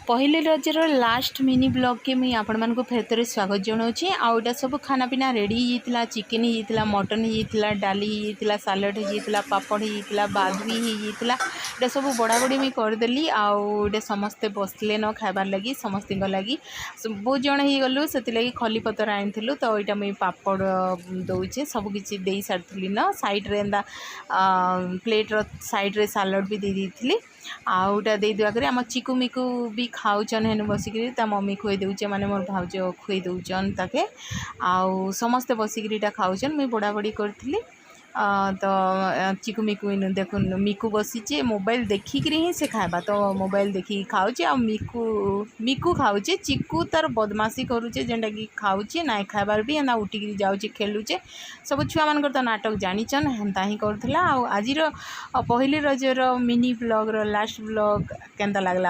पहले Roger last mini blog के मुझे आपण मानक फेर थे स्वागत जनाऊँगी। आउटा सब खाना पीना रेडी होता, चिकेन होता, मटन होता, डाली होता, सालाड होता, पापड़ होता, बादुई होता, ये सब बड़ा बड़ी मुझे करदेली। आउटे समस्ते बसले न खाबार लगी समस्त लगी बहुत जन हो गलु से खली पतर आनी तो यहाँ मुझे पापड़ दौचे सबकि दे सारी न सैड्रे एंता प्लेट्र सैड्रे सालाड भी दे दी आउटा दे दुआ आम चिकु मिकु भी खाऊन हेन बसिक मम्मी खुई दौचे माने मोर भाउज खुई दौचन ताके आउ समस्ते बसिक खाऊन मुझे बड़ा बड़ी करी तो चिकु मिकु देख मिकु बसीचे मोबाइल देखिक ही से खावा तो मोबाइल देखिक खाऊचे आ मिकु मिकु खाऊचे चिकु तार बदमाशी करुचे जेनटा कि खाऊचे ना खाबार भी एंता उठिक जाऊे खेलुचे सब छुआ मान तो नाटक जानीचन हेन्ता ही करूला। आज पहली रजर मिनी ब्लॉग लास्ट ब्लॉग केनता लागला।